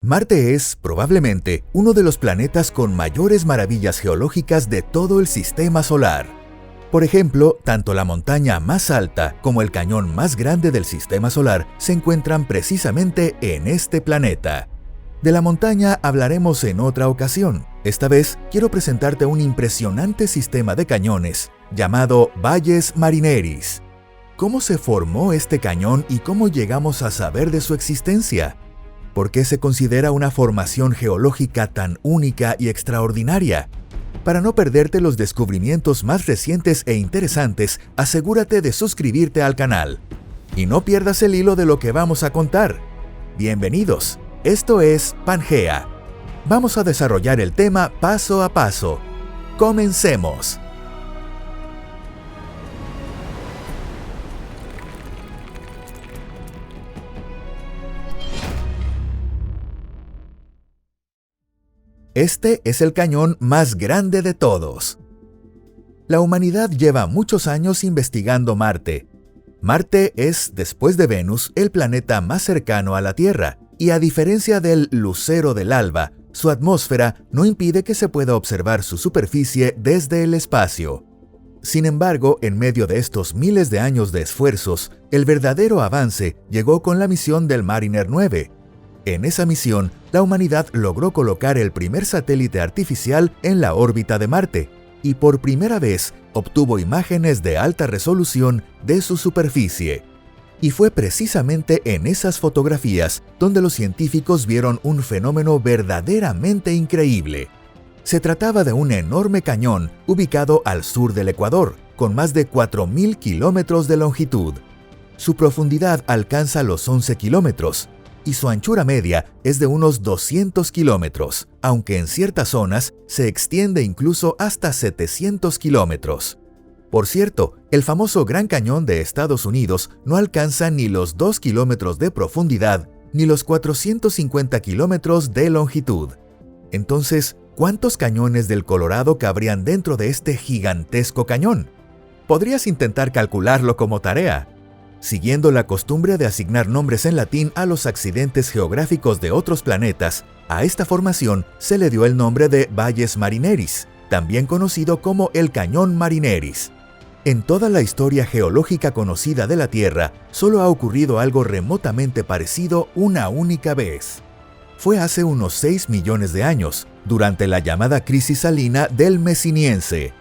Marte es, probablemente, uno de los planetas con mayores maravillas geológicas de todo el sistema solar. Por ejemplo, tanto la montaña más alta como el cañón más grande del sistema solar se encuentran precisamente en este planeta. De la montaña hablaremos en otra ocasión. Esta vez quiero presentarte un impresionante sistema de cañones llamado Valles Marineris. ¿Cómo se formó este cañón y cómo llegamos a saber de su existencia? ¿Por qué se considera una formación geológica tan única y extraordinaria? Para no perderte los descubrimientos más recientes e interesantes, asegúrate de suscribirte al canal. Y no pierdas el hilo de lo que vamos a contar. Bienvenidos, esto es Pangea. Vamos a desarrollar el tema paso a paso. ¡Comencemos! Este es el cañón más grande de todos. La humanidad lleva muchos años investigando Marte. Marte es, después de Venus, el planeta más cercano a la Tierra, y a diferencia del lucero del alba, su atmósfera no impide que se pueda observar su superficie desde el espacio. Sin embargo, en medio de estos miles de años de esfuerzos, el verdadero avance llegó con la misión del Mariner 9. En esa misión, la humanidad logró colocar el primer satélite artificial en la órbita de Marte y por primera vez obtuvo imágenes de alta resolución de su superficie. Y fue precisamente en esas fotografías donde los científicos vieron un fenómeno verdaderamente increíble. Se trataba de un enorme cañón ubicado al sur del Ecuador, con más de 4.000 kilómetros de longitud. Su profundidad alcanza los 11 kilómetros. Y su anchura media es de unos 200 kilómetros, aunque en ciertas zonas se extiende incluso hasta 700 kilómetros. Por cierto, el famoso Gran Cañón de Estados Unidos no alcanza ni los 2 kilómetros de profundidad ni los 450 kilómetros de longitud. Entonces, ¿cuántos cañones del Colorado cabrían dentro de este gigantesco cañón? Podrías intentar calcularlo como tarea. Siguiendo la costumbre de asignar nombres en latín a los accidentes geográficos de otros planetas, a esta formación se le dio el nombre de Valles Marineris, también conocido como el Cañón Marineris. En toda la historia geológica conocida de la Tierra, solo ha ocurrido algo remotamente parecido una única vez. Fue hace unos 6 millones de años, durante la llamada crisis salina del Mesiniense.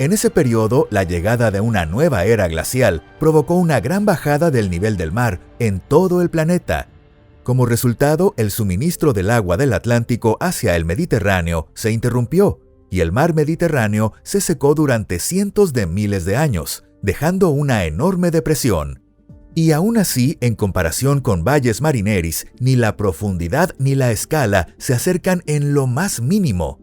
En ese periodo, la llegada de una nueva era glacial provocó una gran bajada del nivel del mar en todo el planeta. Como resultado, el suministro del agua del Atlántico hacia el Mediterráneo se interrumpió y el mar Mediterráneo se secó durante cientos de miles de años, dejando una enorme depresión. Y aún así, en comparación con Valles Marineris, ni la profundidad ni la escala se acercan en lo más mínimo.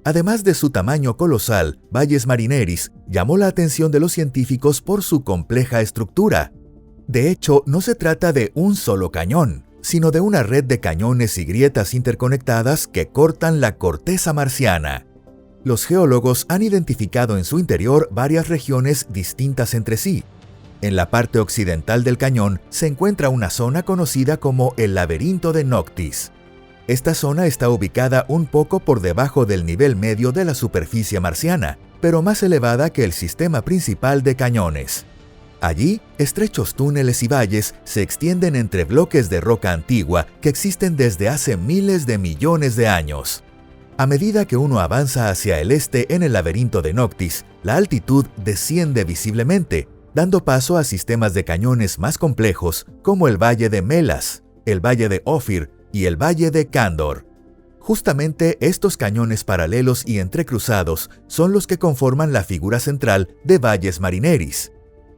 Además de su tamaño colosal, Valles Marineris llamó la atención de los científicos por su compleja estructura. De hecho, no se trata de un solo cañón, sino de una red de cañones y grietas interconectadas que cortan la corteza marciana. Los geólogos han identificado en su interior varias regiones distintas entre sí. En la parte occidental del cañón se encuentra una zona conocida como el Laberinto de Noctis. Esta zona está ubicada un poco por debajo del nivel medio de la superficie marciana, pero más elevada que el sistema principal de cañones. Allí, estrechos túneles y valles se extienden entre bloques de roca antigua que existen desde hace miles de millones de años. A medida que uno avanza hacia el este en el laberinto de Noctis, la altitud desciende visiblemente, dando paso a sistemas de cañones más complejos como el Valle de Melas, el Valle de Ophir y el Valle de Candor. Justamente estos cañones paralelos y entrecruzados son los que conforman la figura central de Valles Marineris.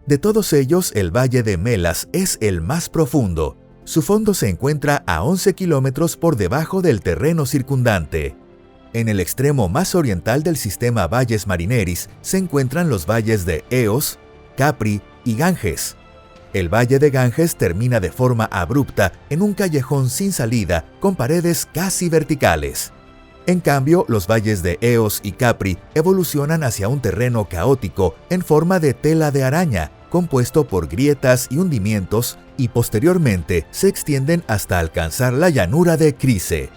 De todos ellos, el Valle de Melas es el más profundo. Su fondo se encuentra a 11 kilómetros por debajo del terreno circundante. En el extremo más oriental del sistema Valles Marineris se encuentran los valles de Eos, Capri y Ganges. El Valle de Ganges termina de forma abrupta en un callejón sin salida con paredes casi verticales. En cambio, los valles de Eos y Capri evolucionan hacia un terreno caótico en forma de tela de araña, compuesto por grietas y hundimientos, y posteriormente se extienden hasta alcanzar la llanura de Chryse.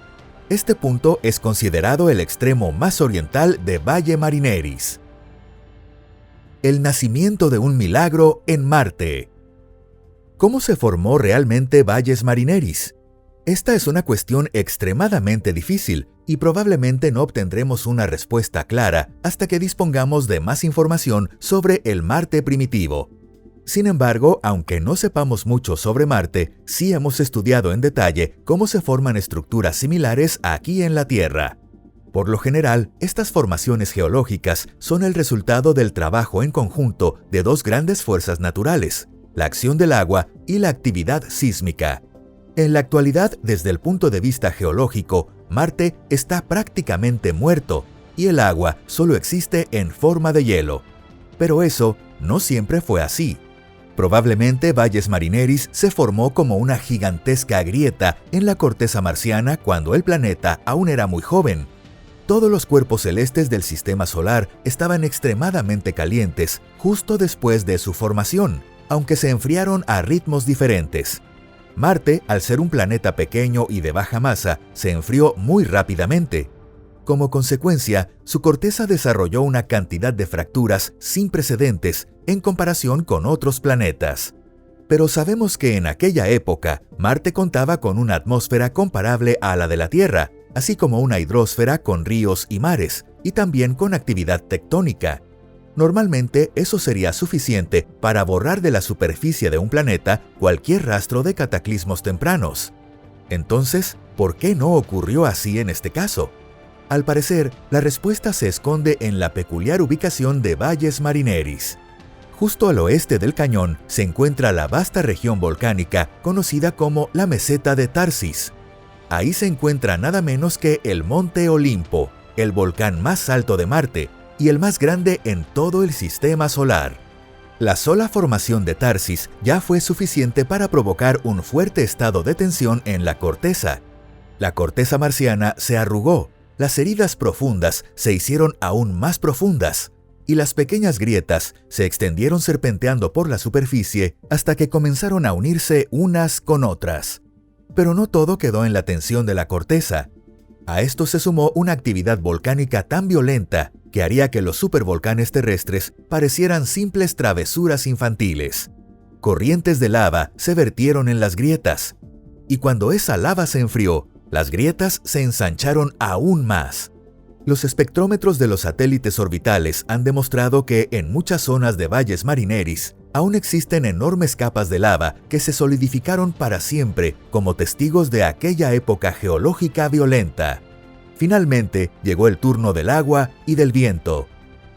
Este punto es considerado el extremo más oriental de Valle Marineris. El nacimiento de un milagro en Marte. ¿Cómo se formó realmente Valles Marineris? Esta es una cuestión extremadamente difícil y probablemente no obtendremos una respuesta clara hasta que dispongamos de más información sobre el Marte primitivo. Sin embargo, aunque no sepamos mucho sobre Marte, sí hemos estudiado en detalle cómo se forman estructuras similares aquí en la Tierra. Por lo general, estas formaciones geológicas son el resultado del trabajo en conjunto de dos grandes fuerzas naturales, la acción del agua y la actividad sísmica. En la actualidad, desde el punto de vista geológico, Marte está prácticamente muerto y el agua solo existe en forma de hielo. Pero eso no siempre fue así. Probablemente Valles Marineris se formó como una gigantesca grieta en la corteza marciana cuando el planeta aún era muy joven. Todos los cuerpos celestes del sistema solar estaban extremadamente calientes justo después de su formación, aunque se enfriaron a ritmos diferentes. Marte, al ser un planeta pequeño y de baja masa, se enfrió muy rápidamente. Como consecuencia, su corteza desarrolló una cantidad de fracturas sin precedentes en comparación con otros planetas. Pero sabemos que en aquella época, Marte contaba con una atmósfera comparable a la de la Tierra, así como una hidrosfera con ríos y mares, y también con actividad tectónica. Normalmente eso sería suficiente para borrar de la superficie de un planeta cualquier rastro de cataclismos tempranos. Entonces, ¿por qué no ocurrió así en este caso? Al parecer, la respuesta se esconde en la peculiar ubicación de Valles Marineris. Justo al oeste del cañón se encuentra la vasta región volcánica conocida como la Meseta de Tharsis. Ahí se encuentra nada menos que el Monte Olimpo, el volcán más alto de Marte, y el más grande en todo el sistema solar. La sola formación de Tharsis ya fue suficiente para provocar un fuerte estado de tensión en la corteza. La corteza marciana se arrugó, las heridas profundas se hicieron aún más profundas, y las pequeñas grietas se extendieron serpenteando por la superficie hasta que comenzaron a unirse unas con otras. Pero no todo quedó en la tensión de la corteza. A esto se sumó una actividad volcánica tan violenta que haría que los supervolcanes terrestres parecieran simples travesuras infantiles. Corrientes de lava se vertieron en las grietas, y cuando esa lava se enfrió, las grietas se ensancharon aún más. Los espectrómetros de los satélites orbitales han demostrado que en muchas zonas de Valles Marineris aún existen enormes capas de lava que se solidificaron para siempre como testigos de aquella época geológica violenta. Finalmente, llegó el turno del agua y del viento.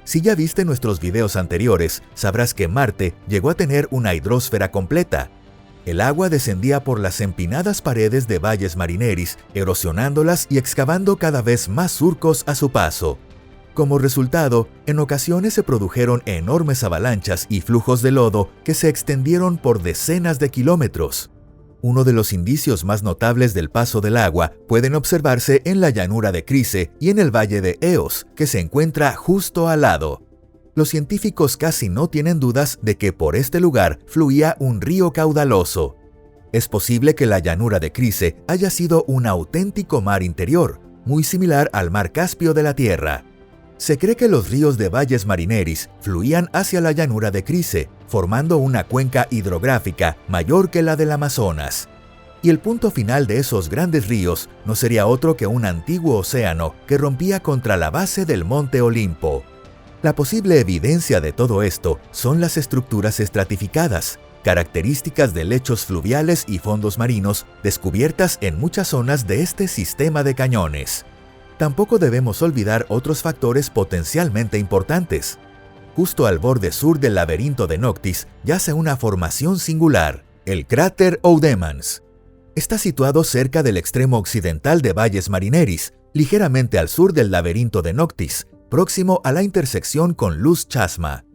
Si ya viste nuestros videos anteriores, sabrás que Marte llegó a tener una hidrosfera completa. El agua descendía por las empinadas paredes de Valles Marineris, erosionándolas y excavando cada vez más surcos a su paso. Como resultado, en ocasiones se produjeron enormes avalanchas y flujos de lodo que se extendieron por decenas de kilómetros. Uno de los indicios más notables del paso del agua pueden observarse en la llanura de Chryse y en el valle de Eos, que se encuentra justo al lado. Los científicos casi no tienen dudas de que por este lugar fluía un río caudaloso. Es posible que la llanura de Chryse haya sido un auténtico mar interior, muy similar al mar Caspio de la Tierra. Se cree que los ríos de Valles Marineris fluían hacia la llanura de Chryse, formando una cuenca hidrográfica mayor que la del Amazonas. Y el punto final de esos grandes ríos no sería otro que un antiguo océano que rompía contra la base del Monte Olimpo. La posible evidencia de todo esto son las estructuras estratificadas, características de lechos fluviales y fondos marinos descubiertas en muchas zonas de este sistema de cañones. Tampoco debemos olvidar otros factores potencialmente importantes. Justo al borde sur del laberinto de Noctis yace una formación singular, el cráter Oudemans. Está situado cerca del extremo occidental de Valles Marineris, ligeramente al sur del laberinto de Noctis, próximo a la intersección con Luz Chasma.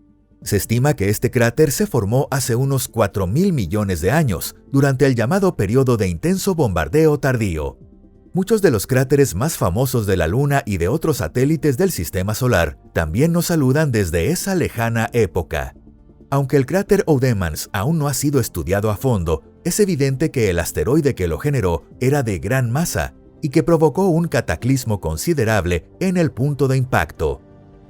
Se estima que este cráter se formó hace unos 4.000 millones de años, durante el llamado periodo de intenso bombardeo tardío. Muchos de los cráteres más famosos de la Luna y de otros satélites del Sistema Solar también nos saludan desde esa lejana época. Aunque el cráter Oudemans aún no ha sido estudiado a fondo, es evidente que el asteroide que lo generó era de gran masa y que provocó un cataclismo considerable en el punto de impacto.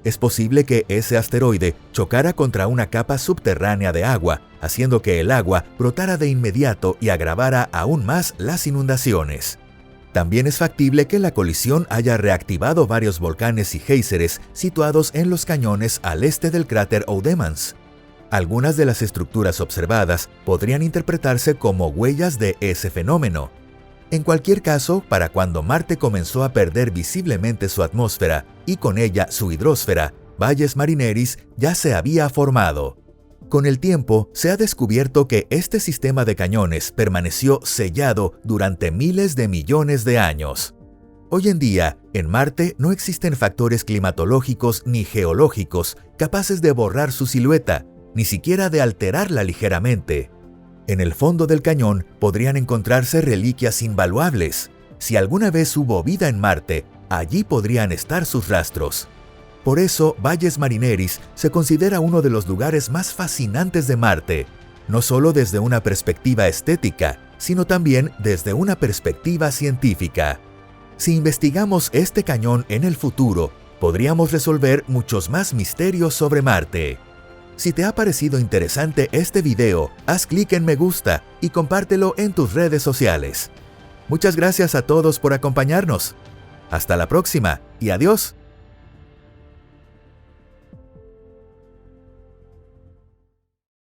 Es posible que ese asteroide chocara contra una capa subterránea de agua, haciendo que el agua brotara de inmediato y agravara aún más las inundaciones. También es factible que la colisión haya reactivado varios volcanes y géiseres situados en los cañones al este del cráter Oudemans. Algunas de las estructuras observadas podrían interpretarse como huellas de ese fenómeno. En cualquier caso, para cuando Marte comenzó a perder visiblemente su atmósfera y con ella su hidrosfera, Valles Marineris ya se había formado. Con el tiempo, se ha descubierto que este sistema de cañones permaneció sellado durante miles de millones de años. Hoy en día, en Marte no existen factores climatológicos ni geológicos capaces de borrar su silueta, ni siquiera de alterarla ligeramente. En el fondo del cañón podrían encontrarse reliquias invaluables. Si alguna vez hubo vida en Marte, allí podrían estar sus rastros. Por eso, Valles Marineris se considera uno de los lugares más fascinantes de Marte, no solo desde una perspectiva estética, sino también desde una perspectiva científica. Si investigamos este cañón en el futuro, podríamos resolver muchos más misterios sobre Marte. Si te ha parecido interesante este video, haz clic en me gusta y compártelo en tus redes sociales. Muchas gracias a todos por acompañarnos. Hasta la próxima y adiós.